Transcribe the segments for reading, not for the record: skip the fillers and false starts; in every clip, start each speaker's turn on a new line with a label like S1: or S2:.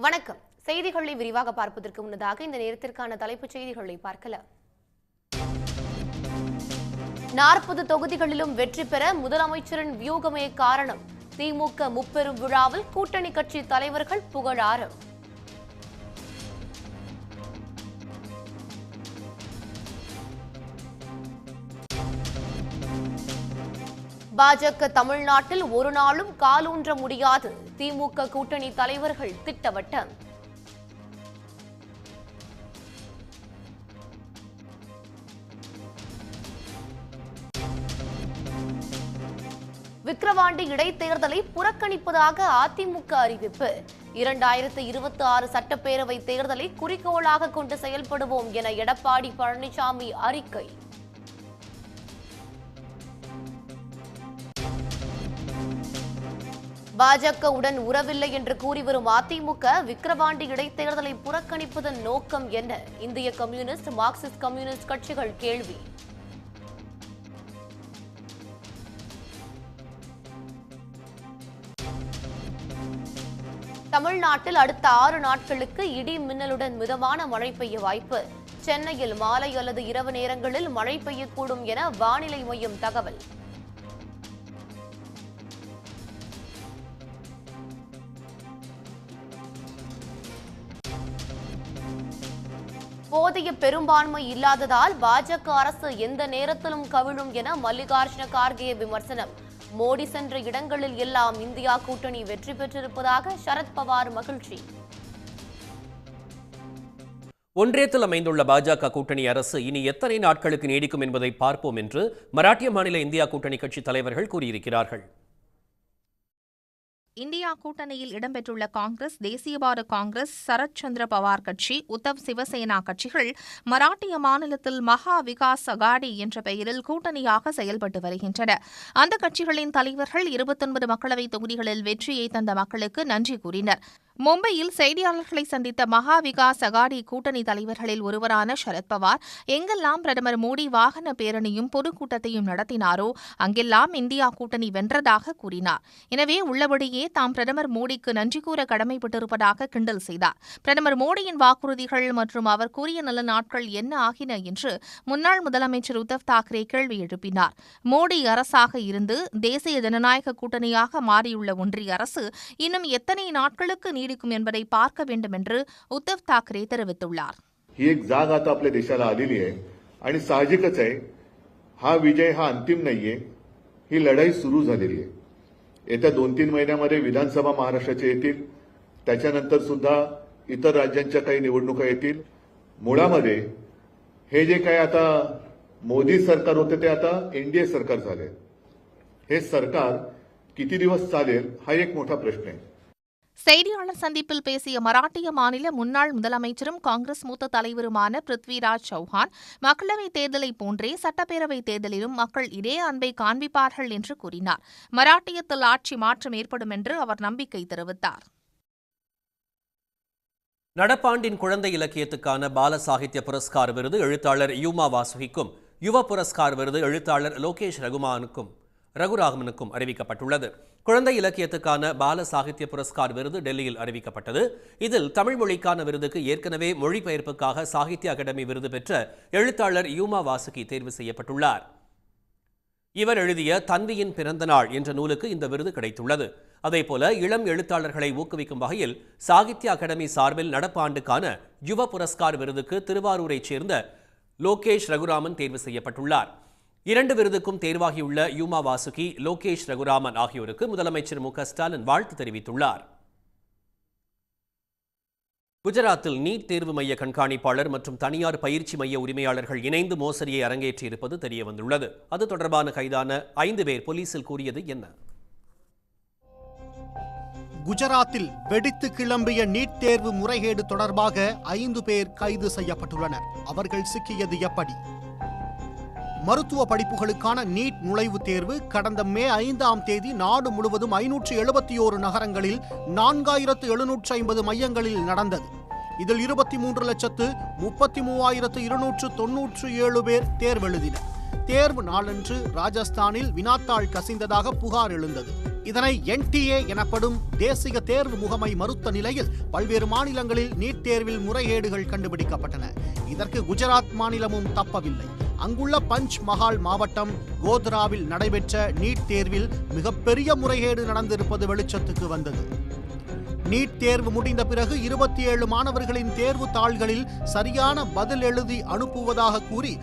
S1: வணக்கம். செய்திகளை விரிவாக பார்ப்பதற்கு முன்னதாக இந்த நேரத்திற்கான தலைப்புச் செய்திகளை பார்க்கலாம். 40 தொகுதிகளிலும் வெற்றி பெற முதலமைச்சரின் வியூகமே காரணம். திமுக முப்பெரும் விழாவில் கூட்டணி கட்சி தலைவர்கள் புகழாரம். பாஜக தமிழ்நாட்டில் ஒரு நாளும் காலூன்ற முடியாது. திமுக கூட்டணி தலைவர்கள் திட்டவட்டம். விக்கிரவாண்டி இடைத்தேர்தலை புறக்கணிப்பதாக அதிமுக அறிவிப்பு. 2026 சட்டப்பேரவை தேர்தலை குறிக்கோளாக கொண்டு செயல்படுவோம் என எடப்பாடி பழனிசாமி அறிக்கை. பாஜகவுடன் உறவில்லை என்று கூறி வரும் அதிமுக விக்கிரவாண்டி இடைத்தேர்தலை புறக்கணிப்பதன் நோக்கம் என்ன? இந்திய கம்யூனிஸ்ட், மார்க்சிஸ்ட் கம்யூனிஸ்ட் கட்சிகள் கேள்வி. தமிழ்நாட்டில் அடுத்த 6 நாட்களுக்கு இடி மின்னலுடன் மிதமான மழை பெய்ய வாய்ப்பு. சென்னையில் மாலை அல்லது இரவு நேரங்களில் மழை பெய்யக்கூடும் என வானிலை மையம் தகவல். போதிய பெரும்பான்மை இல்லாததால் பாஜக அரசு எந்த நேரத்திலும் கவிழும் என மல்லிகார்ஜுன கார்கே விமர்சனம். மோடி சென்ற இடங்களில் எல்லாம் இந்தியா கூட்டணி வெற்றி பெற்றிருப்பதாக சரத்பவார் மகிழ்ச்சி.
S2: ஒன்றியத்தில் அமைந்துள்ள பாஜக கூட்டணி அரசு இனி எத்தனை நாட்களுக்கு நீடிக்கும் என்பதை பார்ப்போம் என்று மராட்டிய மாநில இந்தியா கூட்டணி கட்சி தலைவர்கள் கூறியிருக்கிறார்கள்.
S3: இந்தியா கூட்டணியில் இடம்பெற்றுள்ள காங்கிரஸ், தேசியவாத காங்கிரஸ், சரத் சந்திர பவார் கட்சி, உத்தவ் சிவசேனா கட்சிகள் மராட்டிய மாநிலத்தில் மகா விகாஸ் அகாடி என்ற பெயரில் கூட்டணியாக செயல்பட்டு வருகின்றன. அந்த கட்சிகளின் தலைவர்கள் 29 மக்களவைத் தொகுதிகளில் வெற்றியை தந்த மக்களுக்கு நன்றி கூறினர். மும்பையில் செய்தியாளர்களை சந்தித்த மகா விகாஸ் அகாடி கூட்டணி தலைவர்களில் ஒருவரான சரத்பவார், எங்கெல்லாம் பிரதமர் மோடி வாகன பேரணியும் பொதுக்கூட்டத்தையும் நடத்தினாரோ அங்கெல்லாம் இந்தியா கூட்டணி வென்றதாக கூறினார். எனவே உள்ளபடியே தாம் பிரதமர் மோடிக்கு நன்றி கூற கடமைப்பட்டிருப்பதாக கிண்டல் செய்தார். பிரதமர் மோடியின் வாக்குறுதிகள் மற்றும் அவர் கூறிய நல்ல நாட்கள் என்ன ஆகின என்று முன்னாள் முதலமைச்சர் உத்தவ் தாக்கரே கேள்வி எழுப்பினார். மோடி அரசாக இருந்து தேசிய ஜனநாயக கூட்டணியாக மாறியுள்ள ஒன்றிய அரசு இன்னும் எத்தனை நாட்களுக்கு நீடிக்கும் என்பதை பார்க்க வேண்டும் என்று உத்தவ் தாக்கரே தெரிவித்துள்ளார்.
S4: ही एक जाग आता आपल्या देशाला आलेली आहे आणि साहजिकच आहे हा विजय हा अंतिम नाहीये. ही लढाई सुरू झालेली आहे. येत्या 2-3 महिन्यामध्ये विधानसभा महाराष्ट्राचे येतील. त्याच्यानंतर सुद्धा इतर राज्यांच्या काही निवडणुका येतील. मुळामध्ये हे जे काय आता मोदी सरकार होते ते आता एनडीए सरकार झाले. हे सरकार किती दिवस चालेल हा एक मोठा प्रश्न आहे.
S3: செய்தியாளர் சந்திப்பில் பேசிய மராட்டிய மாநில முன்னாள் முதலமைச்சரும் காங்கிரஸ் மூத்த தலைவருமான பிருத்விராஜ் சௌஹான், மக்களவைத் தேர்தலை போன்றே சட்டப்பேரவைத் தேர்தலிலும் மக்கள் இதே அன்பை காண்பிப்பார்கள் என்று கூறினார். மராட்டியத்தில் ஆட்சி மாற்றம் ஏற்படும் என்று அவர் நம்பிக்கை தெரிவித்தார்.
S2: நடப்பாண்டின் குழந்தை இலக்கியத்துக்கான பால சாகித்ய புரஸ்கார் விருது எழுத்தாளர் யூமா வாசுகிக்கும், யுவ புரஸ்கார் விருது எழுத்தாளர் லோகேஷ் ரகுராமனுக்கும் அறிவிக்கப்பட்டுள்ளது. குழந்தை இலக்கியத்துக்கான பால சாகித்ய புரஸ்கார் விருது டெல்லியில் அறிவிக்கப்பட்டது. இதில் தமிழ் மொழிக்கான விருதுக்கு ஏற்கனவே மொழிபெயர்ப்புக்காக சாகித்ய அகாடமி விருது பெற்ற எழுத்தாளர் யூமா வாசுகி தேர்வு செய்யப்பட்டுள்ளார். இவர் எழுதிய தன்வியின் பிறந்த நாள் என்ற நூலுக்கு இந்த விருது கிடைத்துள்ளது. அதேபோல இளம் எழுத்தாளர்களை ஊக்குவிக்கும் வகையில் சாகித்ய அகாடமி சார்பில் நடப்பாண்டுக்கான யுவ புரஸ்கார் விருதுக்கு திருவாரூரைச் சேர்ந்த லோகேஷ் ரகுராமன் தேர்வு செய்யப்பட்டுள்ளார். 2 விருதுக்கும் தேர்வாகியுள்ள யூமா வாசுகி, லோகேஷ் ரகுராமன் ஆகியோருக்கு முதலமைச்சர் மு க ஸ்டாலின் வாழ்த்து தெரிவித்துள்ளார். குஜராத்தில் நீட் தேர்வு மைய கண்காணிப்பாளர் மற்றும் தனியார் பயிற்சி மைய உரிமையாளர்கள் இணைந்து மோசடியை அரங்கேற்றியிருப்பது தெரியவந்துள்ளது. அது தொடர்பான கைதான 5 பேர் போலீசில் கூறியது என்ன?
S5: குஜராத்தில் வெடித்து கிளம்பிய நீட் தேர்வு முறைகேடு தொடர்பாக 5 பேர் கைது செய்யப்பட்டுள்ளனர். அவர்கள் சிக்கியது எப்படி? மருத்துவ படிப்புகளுக்கான நீட் நுழைவுத் தேர்வு கடந்த மே 5ஆம் தேதி நாடு முழுவதும் 571 நகரங்களில் 4750 மையங்களில் நடந்தது. இதில் 23,33,297 பேர் தேர்வெழுதினர். தேர்வு நாளன்று ராஜஸ்தானில் வினாத்தாள் கசிந்ததாக புகார் எழுந்தது. இதனை NTA எனப்படும் தேசிய தேர்வு முகமை மறுத்த நிலையில் பல்வேறு மாநிலங்களில் நீட் தேர்வில் முறைகேடுகள் கண்டுபிடிக்கப்பட்டன. இதற்கு குஜராத் மாநிலமும் தப்பவில்லை. அங்குள்ள பஞ்ச் மஹால் மாவட்டம் கோத்ராவில் நடைபெற்ற நீட் தேர்வில் மிகப்பெரிய முறைகேடு நடந்திருப்பது வெளிச்சத்துக்கு வந்தது. நீட் தேர்வு முடிந்த பிறகு 27 மாணவர்களின் தேர்வு தாள்களில் சரியான பதில் எழுதி அனுப்புவதாக கூறி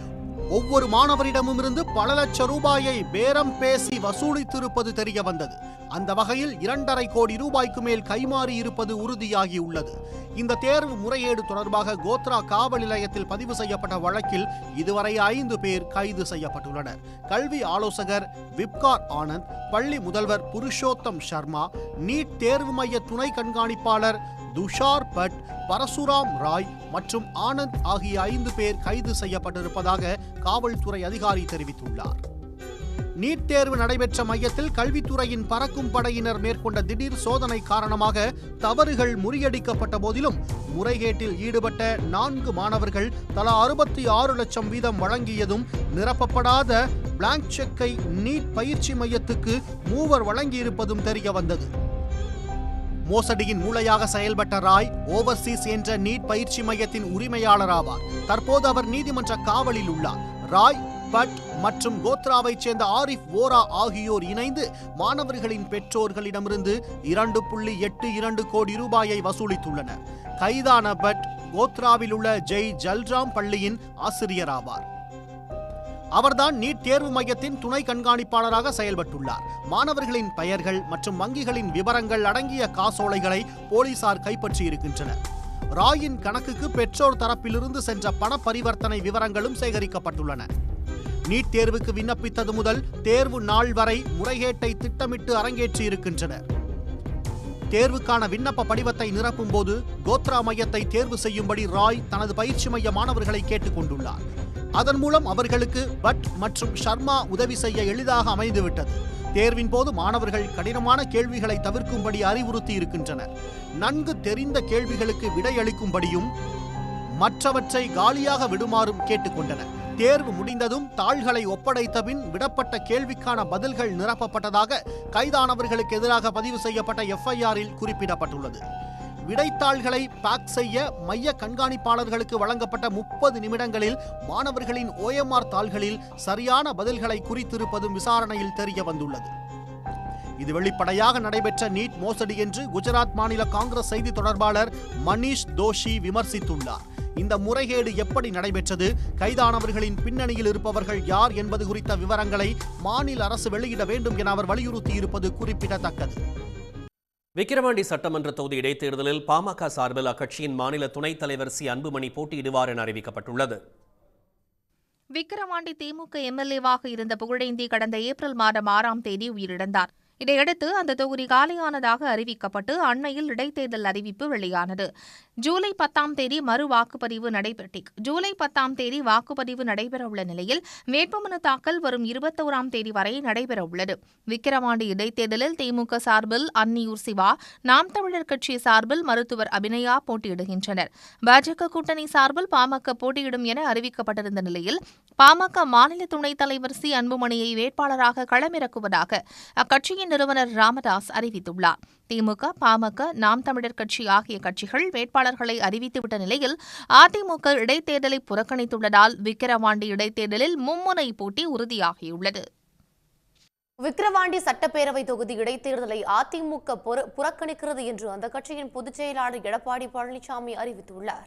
S5: ஒவ்வொரு மாணவரிடமும் இருந்து பல லட்சம் ரூபாயை பேரம் பேசி வசூலித்திருப்பது தெரிய வந்தது. அந்த வகையில் 2.5 கோடி ரூபாய்க்கு மேல் கைமாறி இருப்பது உறுதியாகியுள்ளது. இந்த தேர்வு முறைகேடு தொடர்பாக கோத்ரா காவல் நிலையத்தில் பதிவு செய்யப்பட்ட வழக்கில் இதுவரை 5 பேர் கைது செய்யப்பட்டுள்ளனர். கல்வி ஆலோசகர் விப்கார் ஆனந்த், பள்ளி முதல்வர் புருஷோத்தம் சர்மா, நீட் தேர்வு மைய துணை கண்காணிப்பாளர் துஷார் பட், பரசுராம் ராய் மற்றும் ஆனந்த் ஆகிய 5 பேர் கைது செய்யப்பட்டிருப்பதாக காவல்துறை அதிகாரி தெரிவித்துள்ளார். நீட் தேர்வு நடைபெற்ற மையத்தில் கல்வித்துறையின் பறக்கும் படையினர் மேற்கொண்ட திடீர் சோதனை காரணமாக தவறுகள் முறியடிக்கப்பட்ட போதிலும் முறைகேட்டில் ஈடுபட்ட 4 மாணவர்கள் தலா 66 லட்சம் வீதம் வழங்கியதும், நிரப்பப்படாத பிளாங்க் செக்கை நீட் பயிற்சி மையத்துக்கு 3 வழங்கியிருப்பதும் தெரிய வந்தது. மோசடியின் மூளையாக செயல்பட்ட ராய் ஓவர்சீஸ் என்ற நீட் பயிற்சி மையத்தின் உரிமையாளர் ஆவார். தற்போது அவர் நீதிமன்ற காவலில் உள்ளார். ராய், பட் மற்றும் கோத்ராவைச் சேர்ந்த ஆரிஃப் ஓரா ஆகியோர் இணைந்து மாணவர்களின் பெற்றோர்களிடமிருந்து 2.82 கோடி ரூபாயை வசூலித்துள்ளனர். கைதான பட் கோத்ராவில் உள்ள ஜெய் ஜல்ராம் பள்ளியின் ஆசிரியர் ஆவார். அவர்தான் நீட் தேர்வு மையத்தின் துணை கண்காணிப்பாளராக செயல்பட்டுள்ளார். மாணவர்களின் பெயர்கள் மற்றும் வங்கிகளின் விவரங்கள் அடங்கிய காசோலைகளை போலீசார் கைப்பற்றியிருக்கின்றனர். ராயின் கணக்குக்கு பெற்றோர் தரப்பிலிருந்து சென்ற பண பரிவர்த்தனை விவரங்களும் சேகரிக்கப்பட்டுள்ளன. நீட் தேர்வுக்கு விண்ணப்பித்தது முதல் தேர்வு நாள் வரை முறைகேட்டை திட்டமிட்டு அரங்கேற்றியிருக்கின்றனர். தேர்வுக்கான விண்ணப்ப படிவத்தை நிரப்பும் போது கோத்ரா மையத்தை தேர்வு செய்யும்படி ராய் தனது பயிற்சி மைய மாணவர்களை கேட்டுக் கொண்டுள்ளார். அதன் மூலம் அவர்களுக்கு பட் மற்றும் சர்மா உதவி செய்ய எளிதாக அமைந்துவிட்டது. தேர்வின் போது மாணவர்கள் கடினமான கேள்விகளை தவிர்க்கும்படி அறிவுறுத்தி இருக்கின்றனர். நன்கு தெரிந்த கேள்விகளுக்கு விடையளிக்கும்படியும் மற்றவற்றை காலியாக விடுமாறும் கேட்டுக்கொண்டனர். தேர்வு முடிந்ததும் தாள்களை ஒப்படைத்த பின் விடப்பட்ட கேள்விக்கான பதில்கள் நிரப்பப்பட்டதாக கைதானவர்களுக்கு எதிராக பதிவு செய்யப்பட்ட FIR-இல் குறிப்பிடப்பட்டுள்ளது. விடைத்தாள்களை பேக் செய்ய மைய கண்காணிப்பாளர்களுக்கு வழங்கப்பட்ட 30 நிமிடங்களில் மாணவர்களின் OMR தாள்களில் சரியான பதில்களை குறித்திருப்பதும் விசாரணையில் தெரிய வந்துள்ளது. இது வெளிப்படையாக நடைபெற்ற நீட் மோசடி என்று குஜராத் மாநில காங்கிரஸ் செய்தி தொடர்பாளர் மனிஷ் தோஷி விமர்சித்துள்ளார். இந்த முறைகேடு எப்படி நடைபெற்றது, கைதானவர்களின் பின்னணியில் இருப்பவர்கள் யார் என்பது குறித்த விவரங்களை மாநில அரசு வெளியிட வேண்டும் என அவர் வலியுறுத்தியிருப்பது குறிப்பிடத்தக்கது.
S2: விக்கிரவாண்டி சட்டமன்ற தொகுதி இடைத்தேர்தலில் பாமக சார்பில் அக்கட்சியின் மாநில துணைத் தலைவர் சி அன்புமணி போட்டியிடுவார் என அறிவிக்கப்பட்டுள்ளது.
S3: விக்கிரவாண்டி திமுக MLA-வாக இருந்த புகழேந்தி கடந்த ஏப்ரல் மாதம் 6ஆம் தேதி உயிரிழந்தார். இதையடுத்து அந்த தொகுதி காலியானதாக அறிவிக்கப்பட்டு அண்மையில் இடைத்தேர்தல் அறிவிப்பு வெளியானது. ஜூலை 10ஆம் தேதி ஜூலை 10ஆம் தேதி வாக்குப்பதிவு நடைபெறவுள்ள நிலையில் வேட்புமனு தாக்கல் வரும் 21ஆம் தேதி வரை நடைபெறவுள்ளது. விக்கிரவாண்டி இடைத்தேர்தலில் திமுக சார்பில் அன்னியூர் சிவா, நாம் தமிழர் கட்சி சார்பில் மருத்துவர் அபிநயா போட்டியிடுகின்றனர். பாஜக கூட்டணி சார்பில் பாமக போட்டியிடும் என அறிவிக்கப்பட்டிருந்த நிலையில் பாமக மாநில துணைத் தலைவர் சி அன்புமணியை வேட்பாளராக களமிறக்குவதாக அக்கட்சியின் நிறுவனர் ராமதாஸ் அறிவித்துள்ளார். திமுக, பாமக, நாம் தமிழர் கட்சி ஆகிய கட்சிகள் வேட்பாளர்களை அறிவித்துவிட்ட நிலையில் அதிமுக இடைத்தேர்தலை புறக்கணித்துள்ளதால் விக்கிரவாண்டி இடைத்தேர்தலில் மும்முனை போட்டி உறுதியாகியுள்ளது.
S1: விக்கிரவாண்டி சட்டப்பேரவை தொகுதி இடைத்தேர்தலை அதிமுக புறக்கணிக்கிறது என்று அந்த கட்சியின் பொதுச் செயலாளர் எடப்பாடி பழனிசாமி அறிவித்துள்ளார்.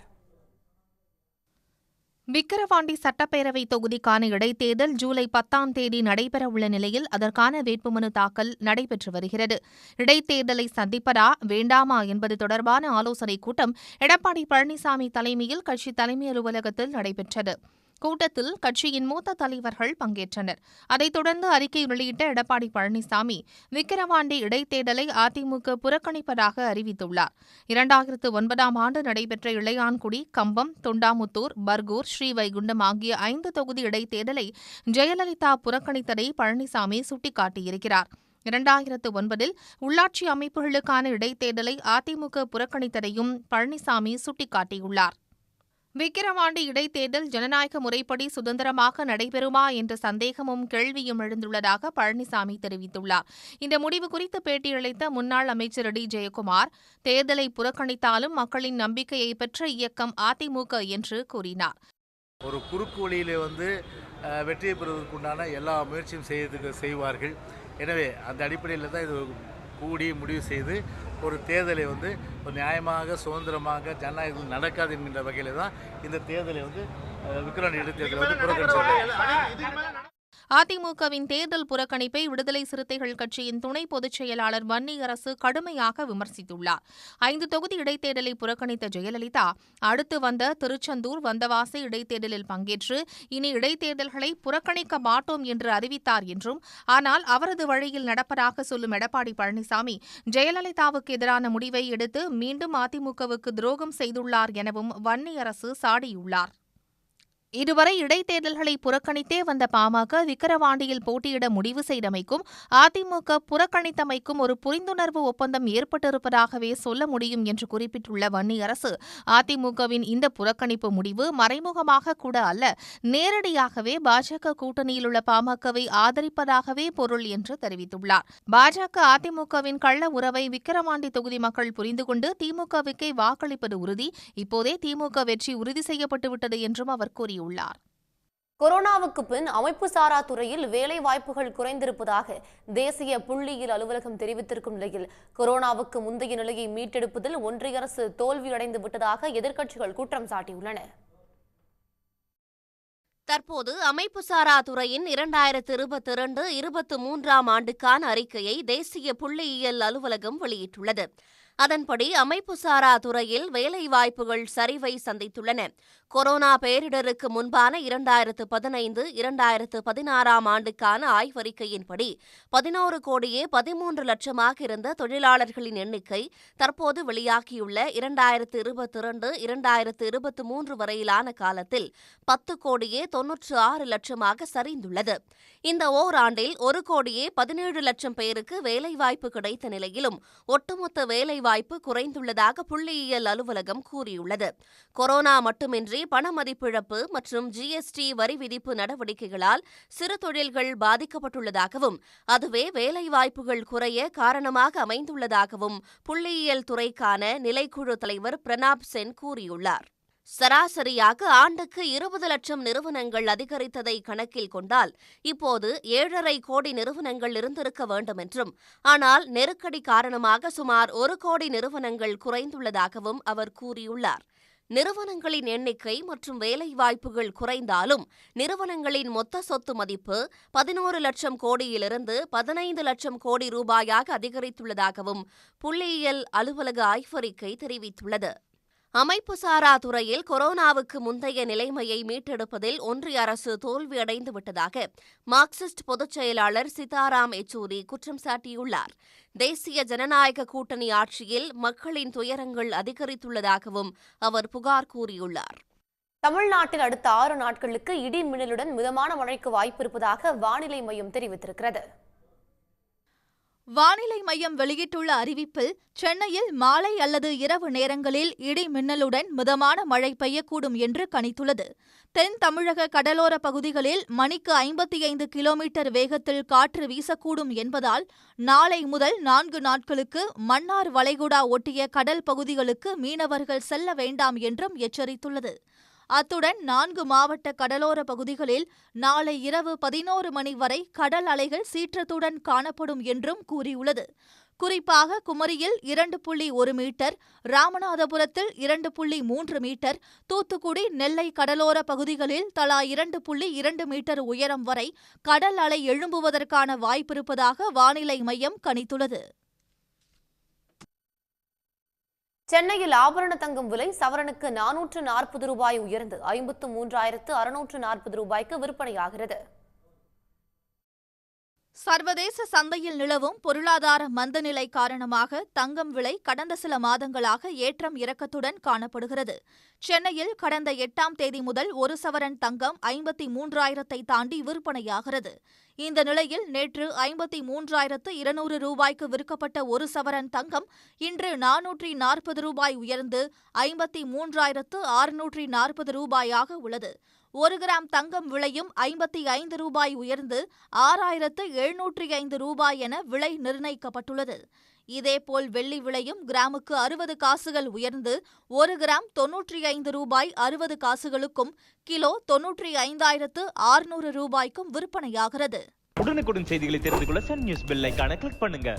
S3: விக்கிரவாண்டி சட்டப்பேரவை தொகுதிக்கான இடைத்தேர்தல் ஜூலை 10ஆம் தேதி நடைபெறவுள்ள நிலையில் அதற்கான வேட்புமனு தாக்கல் நடைபெற்று வருகிறது. இடைத்தேர்தலை சந்திப்பதா வேண்டாமா என்பது தொடர்பான ஆலோசனைக் கூட்டம் எடப்பாடி பழனிசாமி தலைமையில் கட்சி தலைமை அலுவலகத்தில் நடைபெற்றது. கூட்டத்தில் கட்சியின் மூத்த தலைவர்கள் பங்கேற்றனர். அதைத் தொடர்ந்து அறிக்கை வெளியிட்ட எடப்பாடி பழனிசாமி விக்கிரவாண்டி இடைத்தேர்தலை அதிமுக புறக்கணிப்பதாக அறிவித்துள்ளார். 2009ஆம் ஆண்டு நடைபெற்ற இளையான்குடி, கம்பம், தொண்டாமுத்தூர், பர்கூர், ஸ்ரீவைகுண்டம் ஆகிய 5 தொகுதி இடைத்தேர்தலை ஜெயலலிதா புறக்கணித்ததை பழனிசாமி சுட்டிக்காட்டியிருக்கிறார். 2009இல் உள்ளாட்சி அமைப்புகளுக்கான இடைத்தேர்தலை அதிமுக புறக்கணித்ததையும் பழனிசாமி சுட்டிக்காட்டியுள்ளார். விக்கிரவாண்டி இடைத்தேர்தல் ஜனநாயக முறைப்படி சுதந்திரமாக நடைபெறுமா என்ற சந்தேகமும் கேள்வியும் எழுந்துள்ளதாக பழனிசாமி தெரிவித்துள்ளார். இந்த முடிவு குறித்து பேட்டியளித்த முன்னாள் அமைச்சர் டி ஜெயக்குமார், தேர்தலை புறக்கணித்தாலும் மக்களின் நம்பிக்கையை பெற்ற இயக்கம் அதிமுக என்று கூறினார்.
S6: ஒரு குறுக்கு வழியிலே வெற்றியை பெறுவதற்குண்டான எல்லா முயற்சியும் செய்வார்கள். எனவே அந்த அடிப்படையில் தான் இது கூடி முடிவு செய்து ஒரு தேர்தலை ஒரு நியாயமாக சுதந்திரமாக ஜனநாயகம் நடக்காது என்கின்ற வகையில் தான் இந்த தேர்தலை விக்கிரவாண்டி இடைத்தேர்தலை புறக்கணித்தார்கள்.
S3: அதிமுகவின் தேர்தல் புறக்கணிப்பை விடுதலை சிறுத்தைகள் கட்சியின் துணை பொதுச் செயலாளர் வன்னியரசு கடுமையாக விமர்சித்துள்ளார். 5 தொகுதி இடைத்தேர்தலை புறக்கணித்த ஜெயலலிதா அடுத்து வந்த திருச்செந்தூர், வந்தவாசி இடைத்தேர்தலில் பங்கேற்று இனி இடைத்தேர்தல்களை புறக்கணிக்க மாட்டோம் என்று அறிவித்தார் என்றும், ஆனால் அவரது வழியில் நடப்பதாக சொல்லும் எடப்பாடி பழனிசாமி ஜெயலலிதாவுக்கு எதிரான முடிவை எடுத்து மீண்டும் அதிமுகவுக்கு துரோகம் செய்துள்ளார் எனவும் வன்னியரசு சாடியுள்ளார். இதுவரை இடைத்தேர்தல்களை புறக்கணித்தே வந்த பாமக விக்கிரவாண்டியில் போட்டியிட முடிவு செய்தமைக்கும் அதிமுக புறக்கணித்தமைக்கும் ஒரு புரிந்துணர்வு ஒப்பந்தம் ஏற்பட்டிருப்பதாகவே சொல்ல முடியும் என்று குறிப்பிட்டுள்ள வன்னியரசு, அதிமுகவின் இந்த புறக்கணிப்பு முடிவு மறைமுகமாக கூட அல்ல, நேரடியாகவே பாஜக கூட்டணியில் உள்ள பாமகவை ஆதரிப்பதாகவே பொருள் என்று தெரிவித்துள்ளார். பாஜக அதிமுகவின் கள்ள உறவை விக்கிரவாண்டி தொகுதி மக்கள் புரிந்து கொண்டு திமுகவுக்கே வாக்களிப்பது உறுதி. இப்போதே திமுக வெற்றி உறுதி செய்யப்பட்டுவிட்டது என்றும் அவர் கூறியுள்ளார்.
S1: கொரோனாவுக்கு பின் அமைப்பு சாரா துறையில் வேலை வாய்ப்புகள் குறைந்திருப்பதாக தேசிய புள்ளியியல் அலுவலகம் தெரிவித்திருக்கும் நிலையில், கொரோனாவுக்கு முந்தைய நிலையை மீட்டெடுப்பதில் ஒன்றிய அரசு தோல்வியடைந்து விட்டதாக எதிர்க்கட்சிகள் குற்றம் சாட்டியுள்ளன.
S7: தற்போது அமைப்பு சாரா துறையின் 2022-23 ஆண்டுக்கான அறிக்கையை தேசிய புள்ளியியல் அலுவலகம் வெளியிட்டுள்ளது. அதன்படி அமைப்பு சாரா துறையில் வேலைவாய்ப்புகள் சரிவை சந்தித்துள்ளன. கொரோனா பேரிடருக்கு முன்பான 2015-2016 ஆண்டுக்கான ஆய்வறிக்கையின்படி 11,13,00,000 இருந்த தொழிலாளர்களின் எண்ணிக்கை தற்போது வெளியாகியுள்ள 2022-2023 வரையிலான காலத்தில் 10,96,00,000 சரிந்துள்ளது. இந்த ஓராண்டில் 1,17,00,000 பேருக்கு வேலைவாய்ப்பு கிடைத்த நிலையிலும் ஒட்டுமொத்த வேலைவாய்ப்பு குறைந்துள்ளதாக புள்ளியியல் அலுவலகம் கூறியுள்ளது. கொரோனா மட்டுமின்றி பண மதிப்பிழப்பு மற்றும் ஜிஎஸ்டி வரி விதிப்பு நடவடிக்கைகளால் சிறு தொழில்கள் பாதிக்கப்பட்டுள்ளதாகவும், அதுவே வேலைவாய்ப்புகள் குறைய காரணமாக அமைந்துள்ளதாகவும் புள்ளியியல் துறைக்கான நிலைக்குழு தலைவர் பிரணாப் சென் கூறியுள்ளார். சராசரியாக ஆண்டுக்கு 20 லட்சம் நிறுவனங்கள் அதிகரித்ததை கணக்கில் கொண்டால் இப்போது 7,5 கோடி நிறுவனங்கள் இருந்திருக்க வேண்டும் என்றும், ஆனால் நெருக்கடி காரணமாக சுமார் 1 கோடி நிறுவனங்கள் குறைந்துள்ளதாகவும் அவர் கூறியுள்ளார். நிறுவனங்களின் எண்ணிக்கை மற்றும் வேலைவாய்ப்புகள் குறைந்தாலும் நிறுவனங்களின் மொத்த சொத்து மதிப்பு 11 லட்சம் கோடியிலிருந்து 15 லட்சம் கோடி ரூபாயாக அதிகரித்துள்ளதாகவும் புள்ளியியல் அலுவலக ஆய்வறிக்கை தெரிவித்துள்ளது. அமைப்பு சாரா துறையில் கொரோனாவுக்கு முந்தைய நிலைமையை மீட்டெடுப்பதில் ஒன்றிய அரசு தோல்வியடைந்து விட்டதாக மார்க்சிஸ்ட் பொதுச் செயலாளர் சீதாராம் யெச்சூரி குற்றம் சாட்டியுள்ளார். தேசிய ஜனநாயக கூட்டணி ஆட்சியில் மக்களின் துயரங்கள் அதிகரித்துள்ளதாகவும் அவர் புகார் கூறியுள்ளார்.
S1: தமிழ்நாட்டில் அடுத்த 6 நாட்களுக்கு இடி மின்னலுடன் மிதமான மழைக்கு வாய்ப்பிருப்பதாக வானிலை மையம் தெரிவித்திருக்கிறது.
S8: வானிலை மையம் வெளியிட்டுள்ள அறிவிப்பில் சென்னையில் மாலை அல்லது இரவு நேரங்களில் இடி மின்னலுடன் மிதமான மழை பெய்யக்கூடும் என்று கணித்துள்ளது. தென் தமிழக கடலோர பகுதிகளில் மணிக்கு 55 கிலோமீட்டர் வேகத்தில் காற்று வீசக்கூடும் என்பதால் நாளை முதல் 4 நாட்களுக்கு மன்னார் வளைகுடா ஒட்டிய கடல் பகுதிகளுக்கு மீனவர்கள் செல்ல வேண்டாம் என்றும் எச்சரித்துள்ளது. அத்துடன் 4 மாவட்ட கடலோர பகுதிகளில் நாளை இரவு 11 மணி வரை கடல் அலைகள் சீற்றத்துடன் காணப்படும் என்றும் கூறியுள்ளது. குறிப்பாக குமரியில் 2.1 மீட்டர், ராமநாதபுரத்தில் 2.3 மீட்டர், தூத்துக்குடி, நெல்லை கடலோர பகுதிகளில் தலா 2.2 மீட்டர் உயரம் வரை கடல் அலை எழும்புவதற்கான வாய்ப்பிருப்பதாக வானிலை மையம் கணித்துள்ளது.
S1: சென்னையில் ஆபரண தங்கம் விலை சவரனுக்கு 440 ரூபாய் உயர்ந்து 53,640 ரூபாய்க்கு விற்பனையாகிறது.
S8: சர்வதேச சந்தையில் நிலவும் பொருளாதார மந்தநிலை காரணமாக தங்கம் விலை கடந்த சில மாதங்களாக ஏற்றம் இறக்கத்துடன் காணப்படுகிறது. சென்னையில் கடந்த 8ஆம் தேதி முதல் ஒரு சவரன் தங்கம் 53,000 தாண்டி விற்பனையாகிறது. இந்த நிலையில் நேற்று 53,200 ரூபாய்க்கு விற்கப்பட்ட ஒரு சவரன் தங்கம் இன்று 440 ரூபாய் உயர்ந்து 53,640 ரூபாயாக உள்ளது. 1 கிராம் தங்கம் விலையும் 55 ரூபாய் உயர்ந்து 6,705 ரூபாய் என விலை நிர்ணயிக்கப்பட்டுள்ளது. இதேபோல் வெள்ளி விலையும் கிராமுக்கு 60 காசுகள் உயர்ந்து 1 கிராம் 95 ரூபாய் 60 காசுகளுக்கும் கிலோ 95,600 ரூபாய்க்கும் விற்பனையாகிறது.
S9: உடனுக்குடன் செய்திகளை தெரிந்து கொள்ள சன் நியூஸ் பெல் ஐகானை கிளிக் பண்ணுங்க.